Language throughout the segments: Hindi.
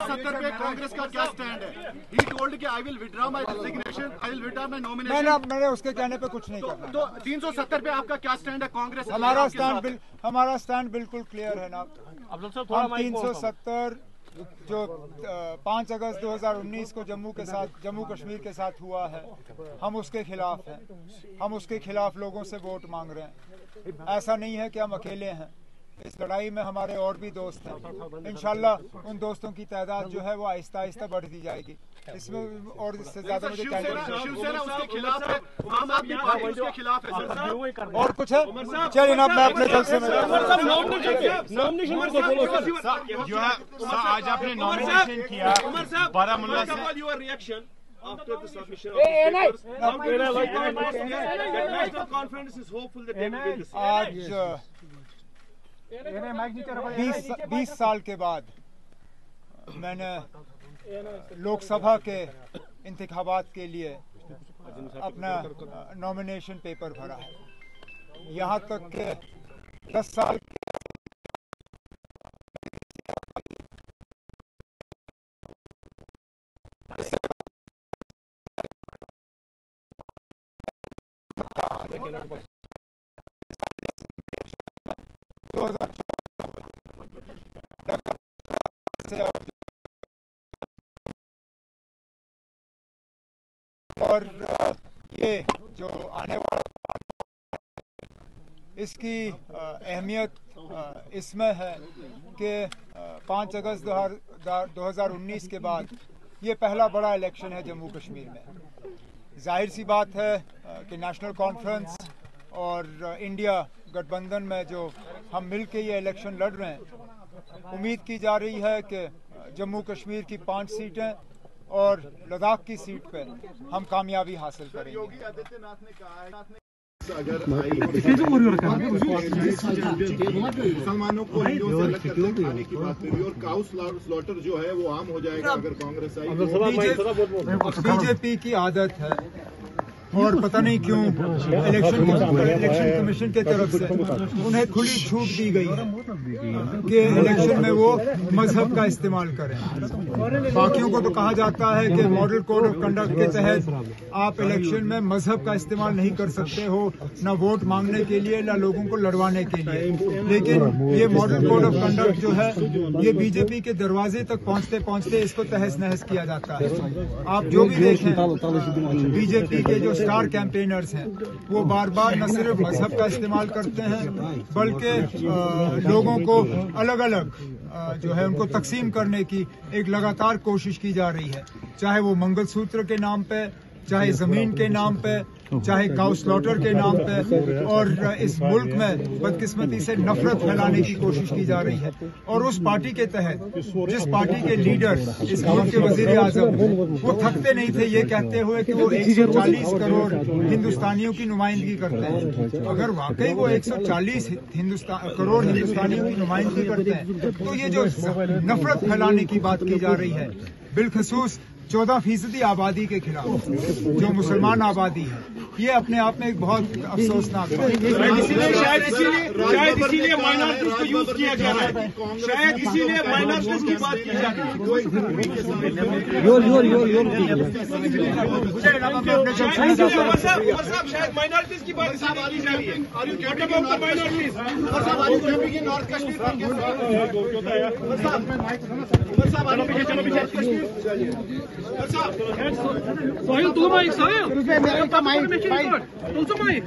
70 पे कांग्रेस का क्या स्टैंड है? He told कि I will withdraw my resignation, I will withdraw my nomination. मैंने उसके कहने पे कुछ नहीं करना। तो 370 पे आपका क्या स्टैंड है? कांग्रेस हमारा स्टैंड बिल्कुल क्लियर है ना। हम 370 जो 5 अगस्त 2019 को जम्मू कश्मीर के साथ हुआ है, हम उसके खिलाफ हैं। हम उसके खिलाफ लोगों से वोट मांग रहे हैं। ऐसा नहीं है कि हम अकेले हैं, इस लड़ाई में हमारे और भी दोस्त हैं। इंशाल्लाह उन दोस्तों की तादाद जो है वो आहिस्ता आहिस्ता बढ़ती जाएगी। इसमें और इससे ज्यादा मुझे शिवसेना उसके खिलाफ है, आम आदमी पार्टी उसके खिलाफ है। और कुछ है? चलिए ना, मैं अपने जलसे में जो है आज आपने नॉमिनेशन किया बारामूला से। After the submission of the papers, the national conference is hopeful that they will win this. आज 20 साल के बाद मैंने लोकसभा के इंतखाबात के लिए अपना नॉमिनेशन पेपर भरा है। यहाँ तक के 10 साल और ये जो आने वाला इसकी अहमियत इसमें है कि 5 अगस्त 2019 के बाद ये पहला बड़ा इलेक्शन है जम्मू कश्मीर में। जाहिर सी बात है कि नेशनल कॉन्फ्रेंस और इंडिया गठबंधन में जो हम मिल के ये इलेक्शन लड़ रहे हैं, उम्मीद की जा रही है कि जम्मू कश्मीर की 5 सीटें और लद्दाख की सीट पे हम कामयाबी हासिल करेंगे। योगी आदित्यनाथ ने कहा है मुसलमानों को हिंदुओं से अलग करके खाने की बात करी और काउ स्लॉटर जो है वो आम हो जाएगा अगर कांग्रेस आई। बीजेपी की आदत है और पता नहीं क्यों इलेक्शन कमीशन की तरफ से उन्हें खुली छूट दी गई है कि इलेक्शन में वो मजहब का इस्तेमाल करें। बाकियों को तो कहा जाता है कि मॉडल कोड ऑफ कंडक्ट के तहत आप इलेक्शन में मजहब का इस्तेमाल नहीं कर सकते हो, न वोट मांगने के लिए न लोगों को लड़वाने के लिए। लेकिन ये मॉडल कोड ऑफ कंडक्ट जो है ये बीजेपी के दरवाजे तक पहुंचते पहुंचते इसको तहस नहस किया जाता है। आप जो भी देखें बीजेपी के जो स्टार कैंपेनर्स हैं वो बार बार न सिर्फ मजहब का इस्तेमाल करते हैं बल्कि लोगों को अलग अलग जो है उनको तकसीम करने की एक लगातार कोशिश की जा रही है, चाहे वो मंगलसूत्र के नाम पे, चाहे जमीन के नाम पे, चाहे काउ स्लॉटर के नाम पे। और इस मुल्क में बदकिस्मती से नफरत फैलाने की कोशिश की जा रही है। और उस पार्टी के तहत जिस पार्टी के लीडर इस मुल्क के वजीर आजम वो थकते नहीं थे ये कहते हुए कि वो 140 करोड़ हिंदुस्तानियों की नुमाइंदगी करते हैं। अगर वाकई वो 140 करोड़ हिंदुस्तानियों की नुमाइंदगी करते हैं तो ये जो नफरत फैलाने की बात की जा रही है बिलखसूस 14% आबादी के खिलाफ जो मुसलमान आबादी है, ये अपने आप में एक बहुत अफसोसनाक है। शायद इसीलिए माइनॉरिटीज को यूज किया जा रहा है, शायद इसीलिए माइनॉरिटीज की बात की जा रही है। शायद माइनॉरिटीज की बात की जा रही है। Sohail, do mic, Sohail. Tudo mic.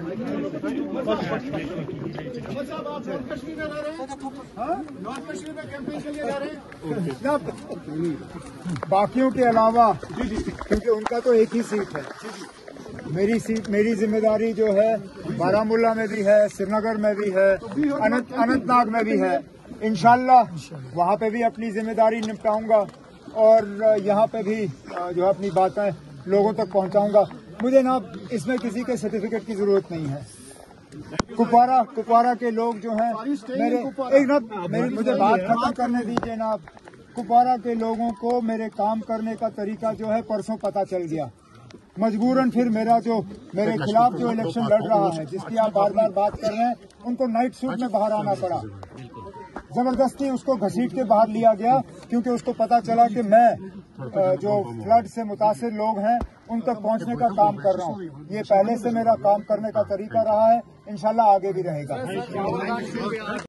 बाकियों के अलावा क्योंकि उनका तो एक ही सीट है, मेरी जिम्मेदारी जो है बारामूला में भी है, श्रीनगर में भी है, अनंतनाग में भी है। इंशाल्लाह वहाँ पे भी अपनी जिम्मेदारी निपटाऊंगा और यहाँ पे भी जो है अपनी बातें लोगों तक पहुँचाऊंगा। मुझे ना इसमें किसी के सर्टिफिकेट की जरूरत नहीं है। कुपवारा के लोग जो हैं मुझे बात खत्म करने दीजिए ना। कुपवारा के लोगों को मेरे काम करने का तरीका जो है परसों पता चल गया। मजबूरन फिर मेरे खिलाफ जो इलेक्शन लड़ रहा है जिसकी आप बार बार बात कर रहे हैं उनको नाइट सूट में बाहर आना पड़ा। जबरदस्ती उसको घसीट के बाहर लिया गया, क्योंकि उसको पता चला कि मैं जो फ्लड से मुतासिर लोग हैं उन तक पहुंचने का काम कर रहा हूं। ये पहले से मेरा काम करने का तरीका रहा है, इंशाल्लाह आगे भी रहेगा।